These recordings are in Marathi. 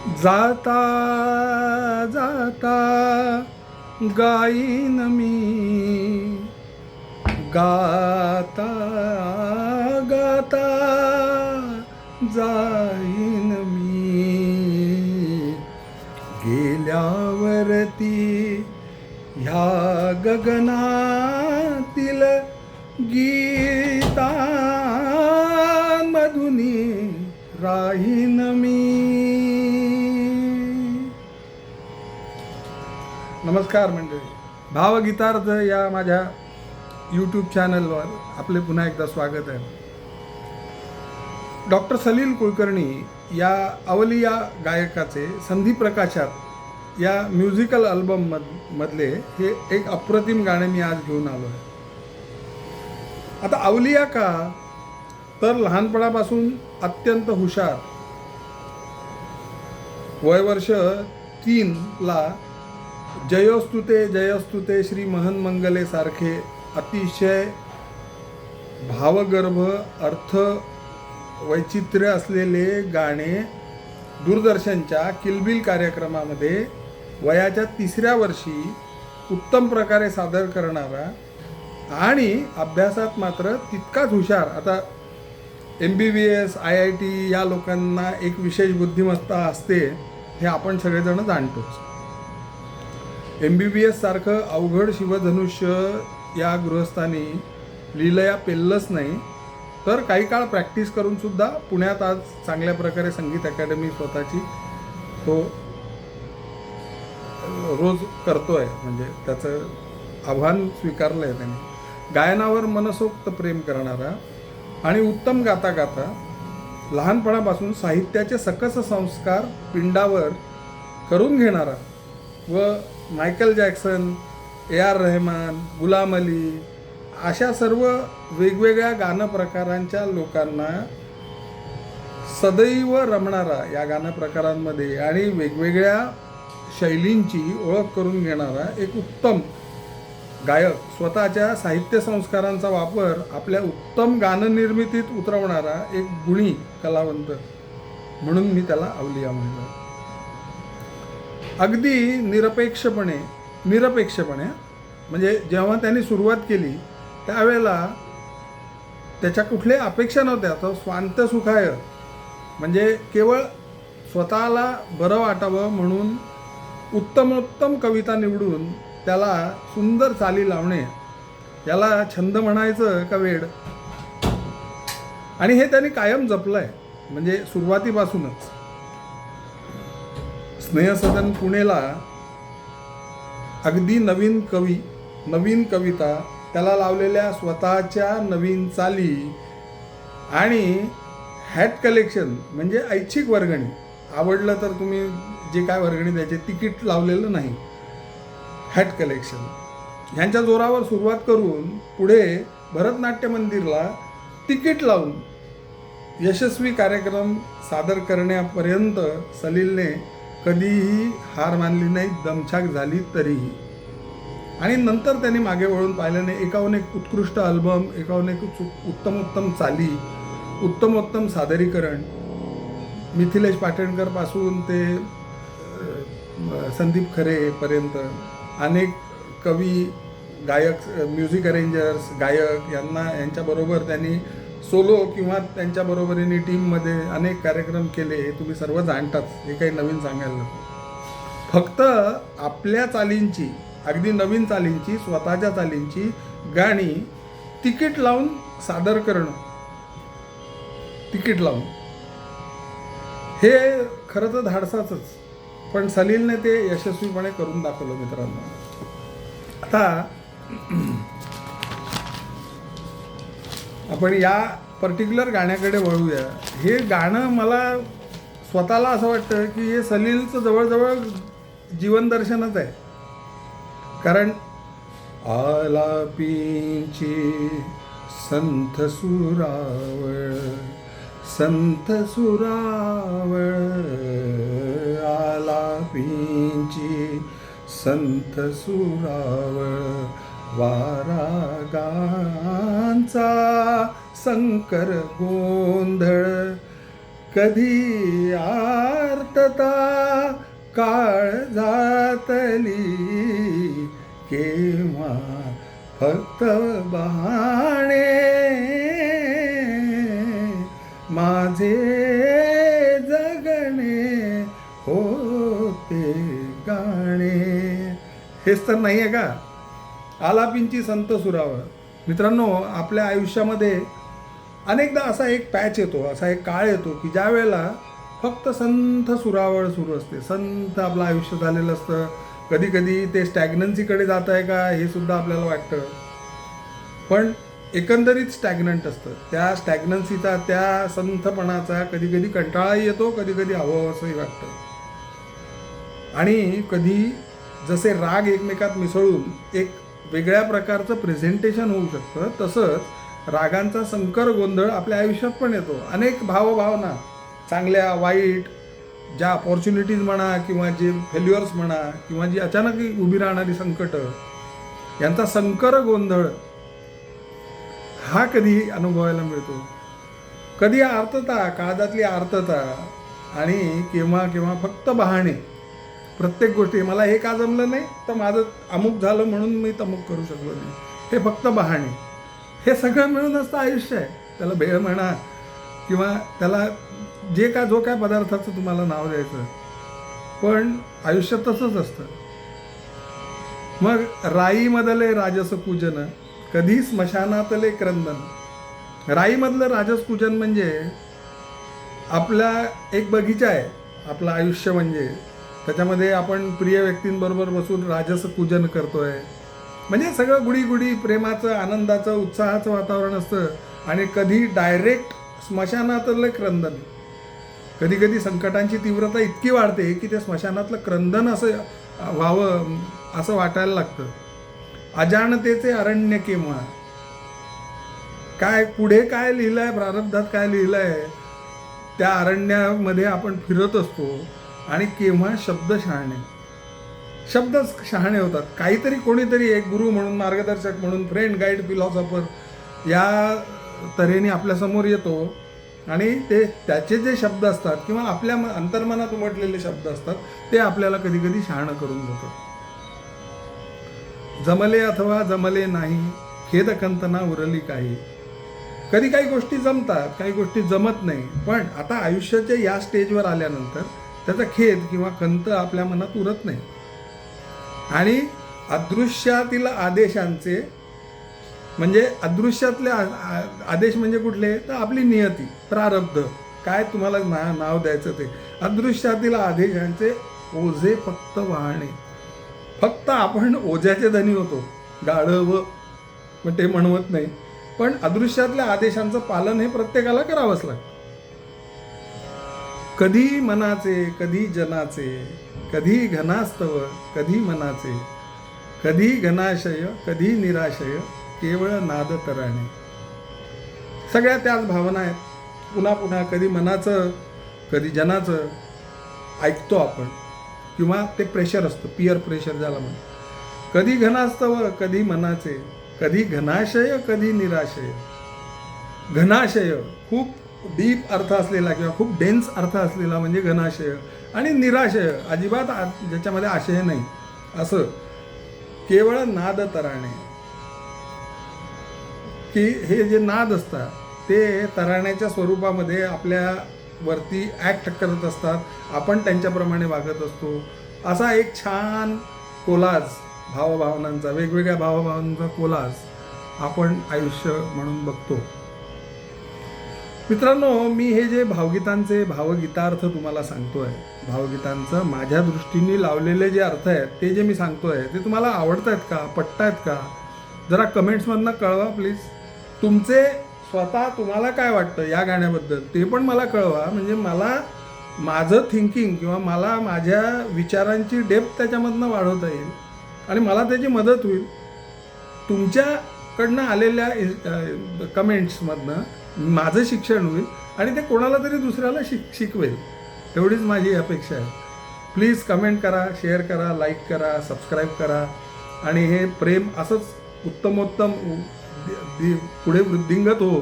जाता जाता गाईन मी, गाता गाता जाईन मी, गेल्यावरती ह्या गगनातील गीतांमधुनी राहीन मी. नमस्कार मंडळी, भावगीतार्थ या माझ्या यूट्यूब चॅनलवर आपले पुन्हा एकदा स्वागत आहे. डॉक्टर सलील कुलकर्णी या अवलिया गायकाचे संधी प्रकाशात या म्युझिकल अल्बम मधले हे एक अप्रतिम गाणे मी आज घेऊन आलो आहे. आता अवलिया का, तर लहानपणापासून अत्यंत हुशार, वयवर्ष 3ला जयोस्तुते जयोस्तुते श्री महन मंगले सारखे अतिशय भावगर्भ अर्थ वैचित्र्य असलेले गाणे दूरदर्शनच्या किलबिल कार्यक्रमामध्ये वयाच्या 3ऱ्या वर्षी उत्तम प्रकारे सादर करणारा आणि अभ्यासात मात्र तितकाच हुशार. आता MBBS IIT या लोकांना एक विशेष बुद्धिमत्ता असते हे आपण सगळेजण जाणतोच. MBBS सारखं अवघड शिवधनुष्य या गृहस्थांनी लीलया पेललंच नाही, तर काही काळ प्रॅक्टिस करून सुद्धा पुण्यात आज चांगल्या प्रकारे संगीत अकॅडमी स्वतःची तो रोज करतोय. म्हणजे त्याचं आव्हान स्वीकारलं आहे त्याने. गायनावर मनसोक्त प्रेम करणारा आणि उत्तम गाता गाता लहानपणापासून साहित्याचे सकस संस्कार पिंडावर करून घेणारा व Michael Jackson, AR Rahman, Ghulam Ali अशा सर्व वेगवेगळ्या गाणं प्रकारांच्या लोकांना सदैव रमणारा या गाणं प्रकारांमध्ये आणि वेगवेगळ्या शैलींची ओळख करून घेणारा एक उत्तम गायक, स्वतःच्या साहित्य संस्कारांचा वापर आपल्या उत्तम गाणं निर्मितीत उतरवणारा एक गुणी कलावंत म्हणून मी त्याला अवलिया म्हणलो. अगदी निरपेक्षपणे म्हणजे जेव्हा त्यांनी सुरुवात केली त्यावेळेला त्याच्या कुठल्या अपेक्षा नव्हत्या. तो स्वांत सुखाय म्हणजे केवळ स्वतःला बरं वाटावं म्हणून उत्तमोत्तम कविता निवडून त्याला सुंदर चाली लावणे याला छंद म्हणायचं का वेड, आणि हे त्यांनी कायम जपलं आहे. म्हणजे सुरुवातीपासूनच स्नेहसदन पुणेला अगदी नवीन कविता, त्याला लावलेल्या स्वतःच्या नवीन चाली आणि हॅट कलेक्शन म्हणजे ऐच्छिक वर्गणी, आवडलं तर तुम्ही जे काय वर्गणी द्यायचे, तिकीट लावलेलं नाही, हॅट कलेक्शन ह्यांच्या जोरावर सुरुवात करून पुढे भरतनाट्य मंदिरला तिकीट लावून यशस्वी कार्यक्रम सादर करण्यापर्यंत सलीलने कधीही हार मानली नाही, दमछाक झाली तरीही. आणि नंतर त्यांनी मागे वळून पाहिलं नाही. एकाहून एक उत्कृष्ट अल्बम, एकाहून एक उत्तमोत्तम चाली, उत्तमोत्तम सादरीकरण, मिथिलेश पाटणकरपासून ते संदीप खरेपर्यंत अनेक कवी, गायक, म्युझिक अरेंजर्स, गायक यांच्याबरोबर त्यांनी सोलो किंवा त्यांच्या बरोबरीने टीममध्ये अनेक कार्यक्रम केले. हे तुम्ही सर्व जाणताच, हे काही नवीन सांगायला नको. फक्त आपल्या चालींची, अगदी नवीन चालींची, स्वतःच्या चालींची गाणी तिकीट लावून सादर करणं, तिकीट लावून, हे खरं तर धाडसाचंच, पण सलीलने ते यशस्वीपणे करून दाखवलं मित्रांनो. आता आपण या पर्टिक्युलर गाण्याकडे वळूया. हे गाणं मला स्वतःला असं वाटतं की हे सलीलचं जवळजवळ जीवनदर्शनच आहे. कारण आलापींची संत सुरावळ आलापींची संत सुरावळ, वारागांचा संकर गोंधळ, कधी आर्तता काळजातली, केव्हा फक्त बहाणे माझे जगणे होते गाणे. हेच तर नाही आहे का? आलापींची संत सुरावळ. मित्रांनो, आपल्या आयुष्यामध्ये अनेकदा असा एक पॅच येतो, असा एक काळ येतो की ज्या वेळेला फक्त संथ सुरावळ सुरू असते, संथ आपलं आयुष्य झालेलं असतं. कधी कधी ते स्टॅग्नन्सीकडे जात आहे का हे सुद्धा आपल्याला वाटतं, पण एकंदरीत स्टॅग्नंट असतं. त्या स्टॅग्नन्सीचा, त्या संथपणाचा कधी कधी कंटाळाही येतो, कधी कधी हवंसंही वाटतं. आणि कधी जसे राग एकमेकात मिसळून एक वेगळ्या प्रकारचं प्रेझेंटेशन होऊ शकतं, तसंच रागांचा संकर गोंधळ आपल्या आयुष्यात पण येतो. अनेक भावभावना, चांगल्या वाईट, ज्या अपॉर्च्युनिटीज म्हणा किंवा जे फेल्युअर्स म्हणा किंवा जी अचानक उभी राहणारी संकटं, यांचा संकर गोंधळ हा कधी अनुभवायला मिळतो. कधी आर्तता, काळजातली आर्तता, आणि केव्हा केव्हा फक्त बहाणे. प्रत्येक गोष्टी, मला हे का जमलं नाही तर माझं अमुक झालं म्हणून मी तमुक करू शकलो नाही, हे फक्त बहाणे. हे सगळं मिळून असतं आयुष्य आहे. त्याला भेळ म्हणा किंवा त्याला जे का जो काय पदार्थाचं तुम्हाला नाव द्यायचं, पण आयुष्य तसंच असतं. मग राईमधले राजस पूजन, कधी स्मशानातले क्रंदन. राईमधलं राजस पूजन म्हणजे आपला एक बगीचा आहे, आपलं आयुष्य म्हणजे. त्याच्यामध्ये आपण प्रिय व्यक्तींबरोबर बसून राजस पूजन करतोय, म्हणजे सगळं गुढी गुढी प्रेमाचं, आनंदाचं, उत्साहाचं वातावरण असतं. आणि कधी डायरेक्ट स्मशानातलं क्रंदन. कधी कधी संकटांची तीव्रता इतकी वाढते की ते स्मशानातलं क्रंदन असं व्हावं असं वाटायला लागतं. अजाणतेचे अरण्य केव्हा, काय पुढे काय लिहिलं आहे, प्रारब्धात काय लिहिलं आहे, त्या अरण्यामध्ये आपण फिरत असतो. आणि केव्हा शब्द शहाणे, शब्दच शहाणे होतात. काहीतरी कोणीतरी एक गुरु म्हणून, मार्गदर्शक म्हणून, फ्रेंड, गाईड, फिलॉसॉफर या तऱ्हेने आपल्यासमोर येतो आणि ते त्याचे जे शब्द असतात किंवा आपल्या अंतर्मनात उमटलेले शब्द असतात ते आपल्याला कधी कधी शहाणं करून देतात. जमले अथवा जमले नाही, खेद खंतना उरली काही. कधी काही गोष्टी जमतात, काही गोष्टी जमत नाही, पण आता आयुष्याच्या या स्टेजवर आल्यानंतर त्याचा खेद किंवा खंत आपल्या मनात उरत नाही. आणि अदृश्यातील आदेशांचे, म्हणजे अदृश्यातले आदेश म्हणजे कुठले, तर आपली नियती, प्रारब्ध, काय तुम्हाला नाव द्यायचं ते. अदृश्यातील आदेशांचे ओझे फक्त वाहणे. फक्त आपण ओझ्याचे धनी होतो, गाढव पण ते म्हणवत नाही, पण अदृश्यातल्या आदेशांचं पालन हे प्रत्येकाला करावंच लागतं. कधी मनाचे, कधी जनाचे, कधी घनास्तव, कधी मनाचे, कधी घनाशय, कधी निराशय, केवळ नाद तराणे. सगळ्या त्याच भावना आहेत, पुन्हा पुन्हा. कधी मनाचं, कधी जनाचं ऐकतो आपण, किंवा ते प्रेशर असतं, पियर प्रेशर ज्याला म्हणतो. कधी घनास्तव, कधी मनाचे, कधी घनाशय, कधी निराशय. घनाशय खूप डीप अर्थ असलेला किंवा खूप डेन्स अर्थ असलेला म्हणजे घनाशय, आणि निराशय अजिबात ज्याच्यामध्ये आशय नाही असं. केवळ नाद तराणे, की हे जे नाद असतात ते तराण्याच्या स्वरूपामध्ये आपल्या वरती ॲक्ट करत असतात, आपण त्यांच्याप्रमाणे वागत असतो. असा एक छान कोलाज भावभावनांचा, वेगवेगळ्या भावभावनांचा कोलाज आपण आयुष्य म्हणून बघतो. मित्रांनो, मी हे जे भावगीतांचे भावगीतार्थ तुम्हाला सांगतोय, भावगीतांचं माझ्या दृष्टीने लावलेले जे अर्थ आहेत ते जे मी सांगतोय ते तुम्हाला आवडत आहेत का, पटतायत का, जरा कमेंट्समधनं कळवा प्लीज. तुमचे स्वतः तुम्हाला काय वाटतं या गाण्याबद्दल ते पण मला कळवा, म्हणजे मला माझं थिंकिंग किंवा मला माझ्या विचारांची डेप्थ त्याच्यामधनं वाढवता येईल आणि मला त्याची मदत होईल. तुमच्याकडनं आलेल्या कमेंट्समधनं माझं शिक्षण होईल आणि ते कोणाला तरी दुसऱ्याला शिकवेल, एवढीच माझी अपेक्षा आहे. प्लीज कमेंट करा, शेअर करा, लाईक करा, सबस्क्राईब करा आणि हे प्रेम असंच उत्तमोत्तम पुढे वृद्धिंगत हो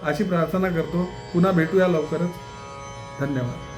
अशी प्रार्थना करतो. पुन्हा भेटूया लवकरच. धन्यवाद.